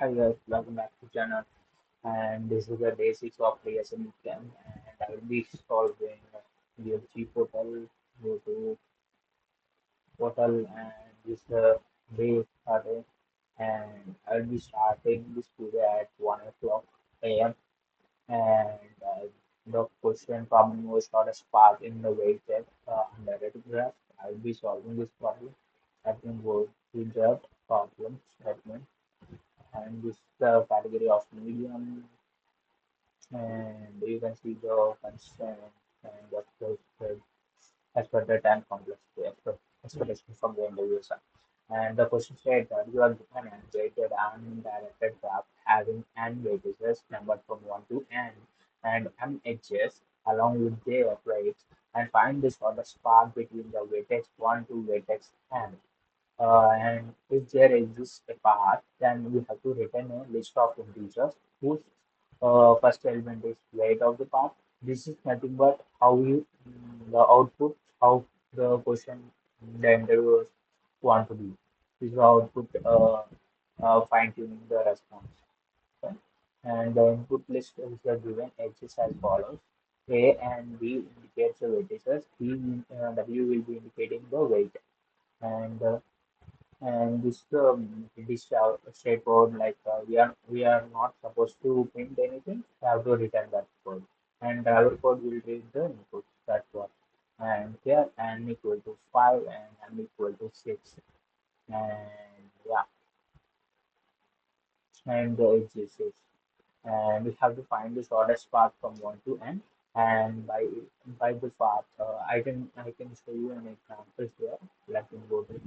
Hi guys, welcome back to channel. And this is the day 6 of DSA Bootcamp, and I will be solving the G portal, go to portal, and this day started. And I will be starting this today at 1 o'clock a.m. And the question problem was shortest path in the weighted undirected graph. I will be solving this problem. I can go to the problem statement, and this is the category of medium, and you can see the constraint and what the as per the time complexity expectation from the end user. And the question said that you are given an weighted and directed graph having n weightages numbered from 1 to n and m edges along with their weights, and find the shortest path between the weightage 1 to weightage n. And if there exists a path, then we have to return a list of integers whose first element is weight of the path. This is nothing but how you the output, how the question the interviewers want to be. This is the output fine tuning the response. Okay? And the input list is the given edges as follows. A and B indicates the weightages. W will be indicating the weight. And this straightforward, like we are not supposed to print anything. We have to return that code, and our code will read the input. That's what. And here n equal to 5 and m equal to 6, and yeah, and the edge is 6. And we have to find the shortest path from 1 to n. And by the path, I can show you an example here. Let me go to the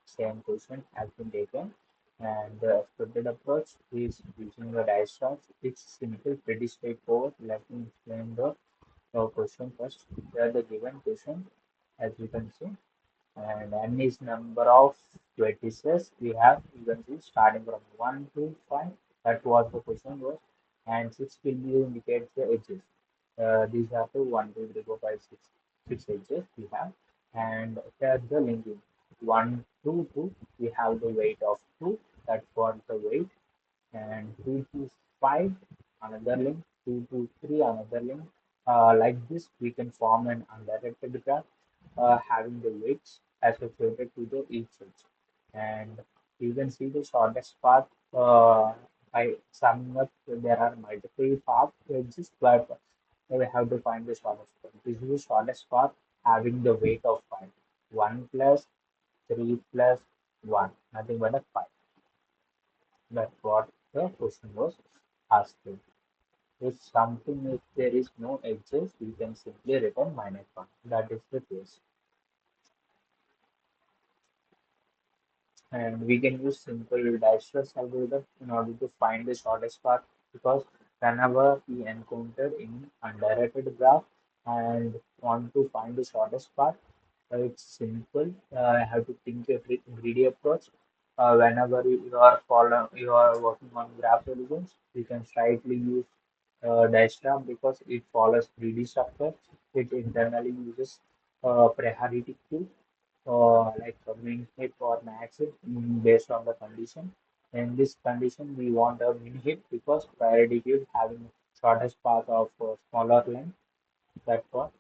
same question has been taken, and the expected approach is using the dice charts. It's simple, pretty straightforward. Let me explain the question first. Here the given question, as you can see, and n is number of vertices we have. You can see starting from 1 to 5. That was the question was, and 6 will be indicates the edges. These are the 1, 2, 3, 4, 5, 6, 6 edges we have, and here's the linking. 1, 2, 2, we have the weight of 2, that's what the weight, and 2 to 5, another link, 2 to 3, another link. Like this, we can form an undirected graph having the weights associated to the each edge. And you can see the shortest path by summing up. There are multiple path edges, but we have to find the shortest path. This is the shortest path having the weight of 5. 1 plus 3 plus 1, nothing but a 5. That's what the question was asking. If there is no edges, we can simply return -1. That is the case. And we can use simple Dijkstra's algorithm in order to find the shortest path, because whenever we encounter any undirected graph and want to find the shortest path, it's simple. I have to think a greedy approach. Whenever you are working on graph solutions, you can slightly use Dijkstra because it follows greedy structure. It internally uses priority queue, like a min hit or max hit, based on the condition. In this condition, we want a min hit because priority queue having shortest path of smaller length. That's what.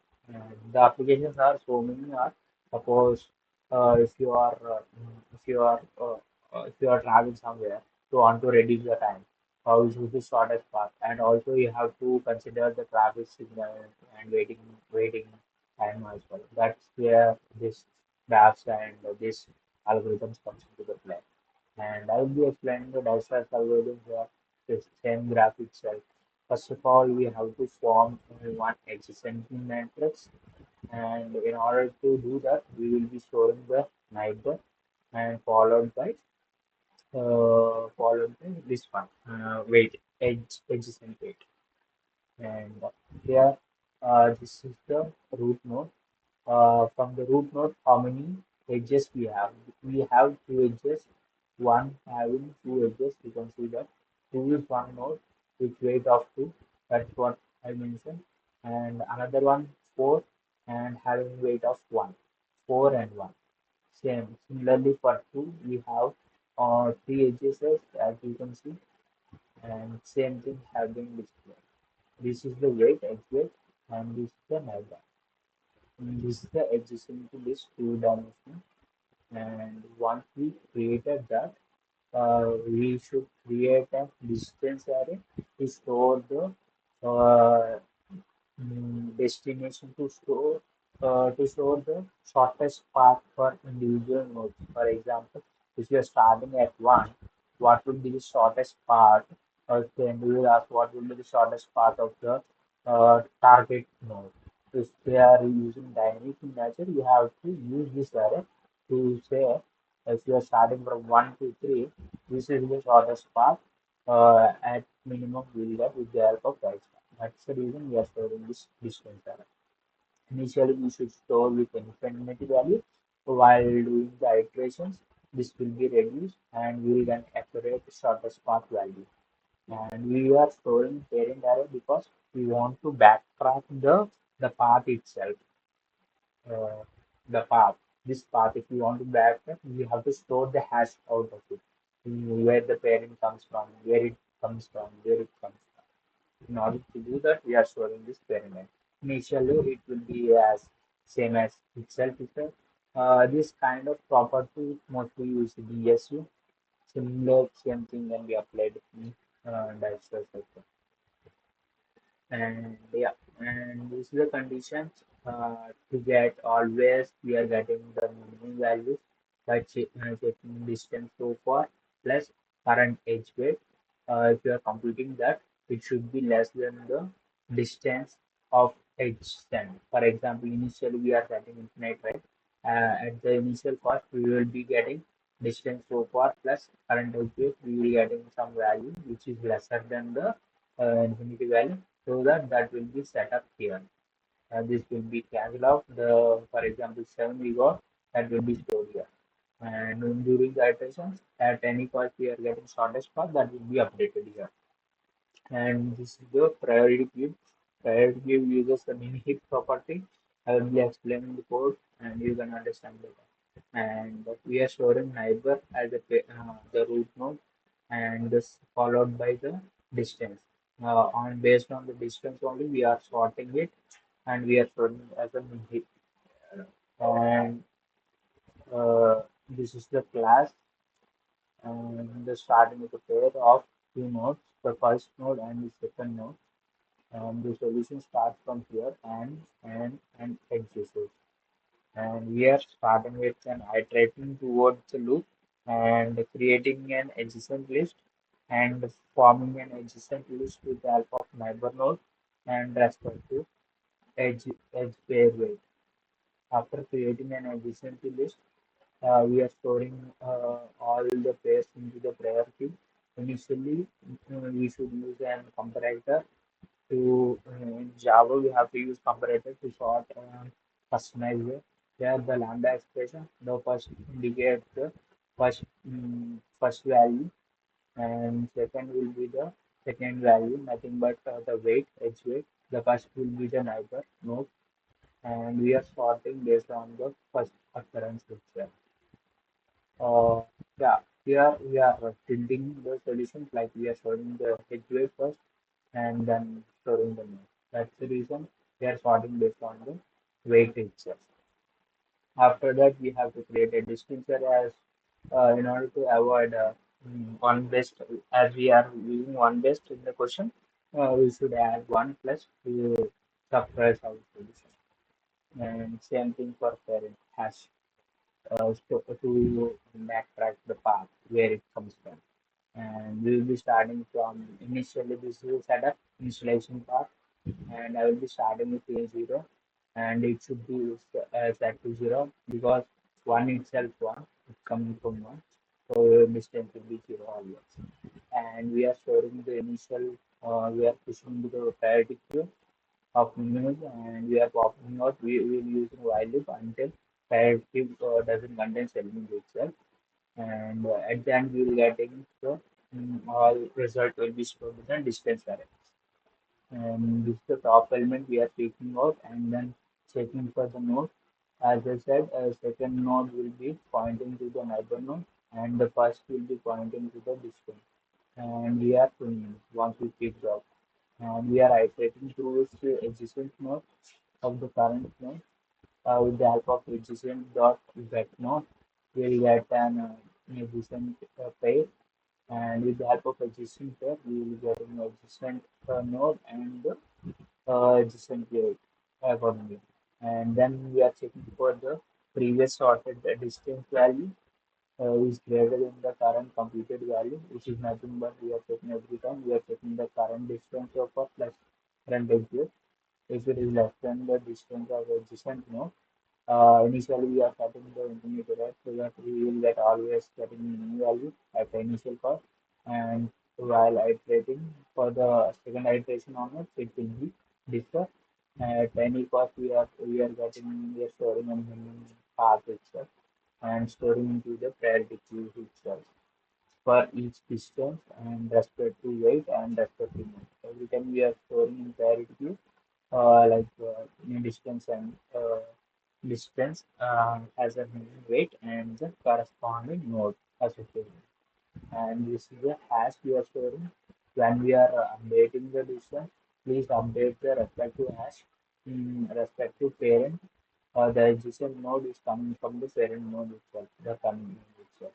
The applications are so many. Are suppose if you are if you are traveling somewhere, you want to reduce the time. How is the shortest path? And also you have to consider the traffic signal and waiting time as well. That's where this graphs and this algorithms comes into the play. And I will be explaining the Dijkstra's algorithm here. The same graph itself. First of all, we have to form one adjacent matrix, and in order to do that, we will be storing the neighbor and followed by this one, weight, adjacent weight. And here, this is the root node. From the root node, how many edges we have? We have two edges, one having two edges. You can see that 2 is one node with weight of 2. That's what I mentioned. And another one, 4, and having weight of 1. 4 and 1. Same. Similarly, for 2, we have three edges as you can see, and same thing have been displayed. This is the weight, edge weight, and this is the neighbor. And this is the adjacency list two dimension. And once we created that, we should create a distance array to store the uh, destination to store the shortest path for individual nodes. For example, if you are starting at one, what will be the shortest path? Or then we will ask what will be the shortest path of the target node. If they are using dynamic in nature, you have to use this array to say if you are starting from 1 to 3, this is the shortest path at minimum we'll get with the help of right. That's the reason we are storing this distance array. Initially, we should store with infinity value. While doing the iterations, this will be reduced and we will get accurate shortest path value. And we are storing parent array because we want to backtrack the path itself. uh, the path. This path, if you want to backtrack, you have to store the hash out of it. Where the parent comes from, where it comes from, where it comes from. In order to do that, we are storing this parent. Initially, it will be as same as itself. This kind of property mostly use DSU. Similar, same thing can be applied in digital sector. And yeah, and this is the conditions to get always we are getting the minimum values by checking distance so far plus current edge weight. If you are computing that, it should be less than the distance of edge stand. For example, initially we are getting infinite, right? At the initial cost, we will be getting distance so far plus current edge weight. We will getting some value which is lesser than the infinity value, so that will be set up here. This will be cancelled out. For example, 7 we got, that will be stored here. And during the iterations, at any cost we are getting shortest path, that will be updated here. And this is the priority queue. Priority queue uses the mini heap property. I will be explaining the code and you can understand better. And we are storing neighbor as the root node and this followed by the distance. On based on the distance only we are sorting it and we are storing as a mini heap. And this is the class and the starting with a pair of two nodes, the first node and the second node. The solution starts from here and exists. And we are starting with an iterating towards the loop and creating an adjacent list and forming an adjacent list with the help of neighbor node and respect to edge pair weight. After creating an adjacent list, we are storing all the pairs into the priority. Initially, we should use an comparator in Java, we have to use comparator to sort customize it. Here, the lambda expression, the first indicates the first value, and second will be the second value, nothing but the weight, edge weight. The first will be the neighbor node, and we are sorting based on the first occurrence itself. Uh, yeah, here we are tilting the solutions like we are sorting the edge weight first and then storing the name. That's the reason we are sorting based on the weight itself. After that, we have to create a distinction as in order to avoid one best, as we are using one best in the question, we should add one plus to suppress our solution. And same thing for parent hash to backtrack the path where it comes from. And we will be starting from initially this is setup initialization part and I will be starting with a0 and it should be set to 0 because 1 itself 1 it's coming from 1 so distance will be 0 always and we are storing the initial we are pushing to the priority queue of minimum and we are popping out we will using while loop until priority doesn't contain element itself and at the end we will getting the all result will be stored in the distance array and this is the top element we are taking out and then checking for the node. As I said, a second node will be pointing to the neighbor node and the first will be pointing to the distance. And we are tuning once we pick up. And we are iterating through its existing node of the current node with the help of adjacent dot get node. We'll get an adjacent pair, and with the help of adjacent pair, we will get an adjacent node and adjacent pair accordingly. And then we are checking for the previous sorted distance value is greater than the current computed value, which is nothing but we are checking every time we are checking the current distance of a plus current exit. If it is less than the distance of adjacent node, initially we are setting the intermediate rate so that we will get always getting new value at the initial cost, and while iterating for the second iteration on it, it will be differ. At any cost we are storing a minimum path itself and storing into the priority queue itself for each distance and respective weight and respective mode. Every time we are storing in priority queue, in distance and distance has a minimum weight and the corresponding node associated. And this is the hash we are storing. When we are updating the distance, please update the respective hash respective parent. The adjacent node is coming from the parent node itself, the coming node itself.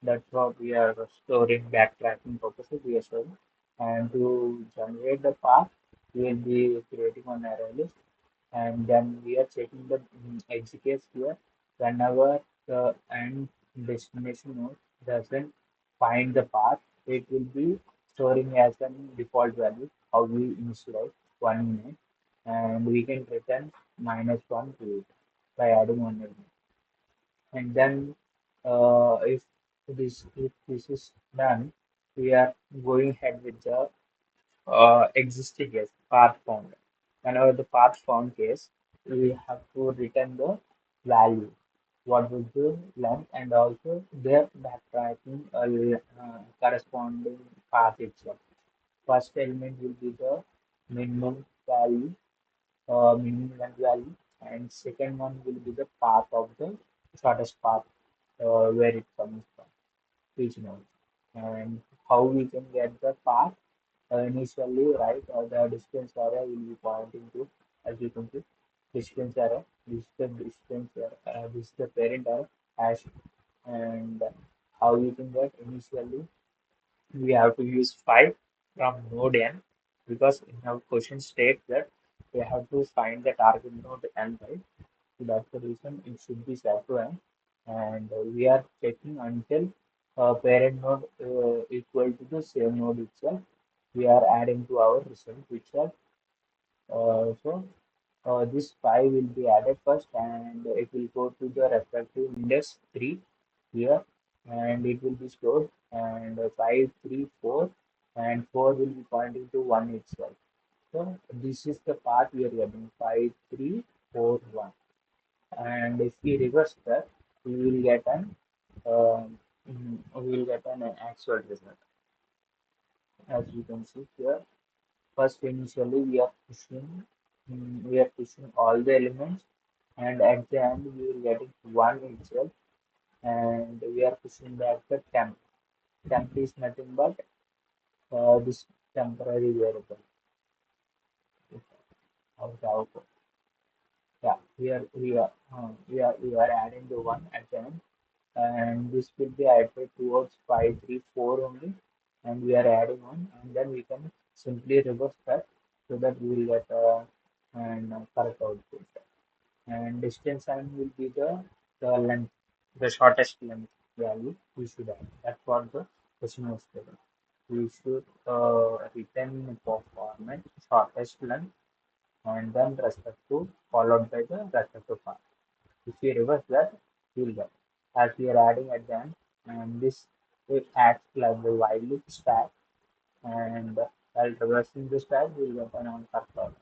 That's what we are storing backtracking purposes we are storing. And to generate the path, we will be creating an array list, and then we are checking the edge case here. Whenever the end destination node doesn't find the path, it will be storing as a default value how we initialize 1 minute, and we can return -1 to it by adding 1 minute. And then if this is done, we are going ahead with the existing case path found. Whenever the path found case, we have to return the value, what was the length, and also the backtracking corresponding path itself. First element will be the minimum value, minimum length value, and second one will be the path of the shortest path where it comes from each node, and how we can get the path initially, right? The distance array will be pointing to, as you can see, distance array. This is the distance array. This is the parent array hash, and how you can get initially, we have to use 5 from node n, because in our question state that we have to find the target node n, right? So that's the reason it should be set to n, and we are checking until parent node equal to the same node itself. We are adding to our result itself. So this 5 will be added first, and it will go to the respective index 3 here, and it will be stored, and 5, 3, 4, and 4 will be pointing to 1 itself. So this is the part we are getting 5, 3, 4, 1. And if we reverse that, we will get an actual result, as you can see here. First, initially, we are pushing all the elements, and at the end, we will getting one itself, and we are pushing back the temp. Temp is nothing but this temporary variable of the output. Yeah, we are adding the one at the end, and this will be added towards 5, 3, 4 only, and we are adding one, and then we can simply reverse that so that we will get and correct output. And distance sign will be the length, the shortest length value we should have. That's what the question was given. We should return for format shortest length, and then respect to followed by the respective path. If we reverse that, we will get, as we are adding at the end, and this it acts like the while loop stack, and while reversing the stack, we will get an answer.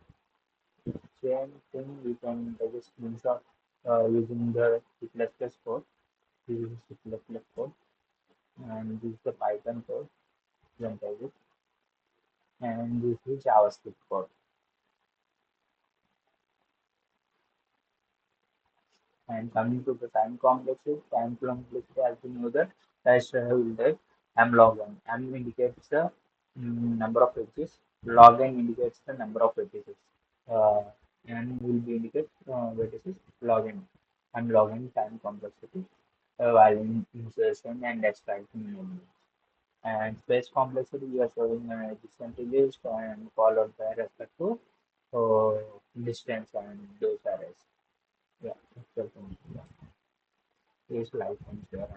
Same thing we can take a screenshot using the C++ code. This is C++ code, and this is the Python code. You can take it, and this is JavaScript code. And coming to the time complexity as we know that Dash will type I'm login. M indicates the number of edges. Login indicates the number of vertices. Uh, and will be indicate vertices login. I'm login time complexity while in insertion and extracting memory. And space complexity we are showing distance list and followed by respect to uh, distance and those arrays. Yeah, that's the thing. Yeah. Is life and share.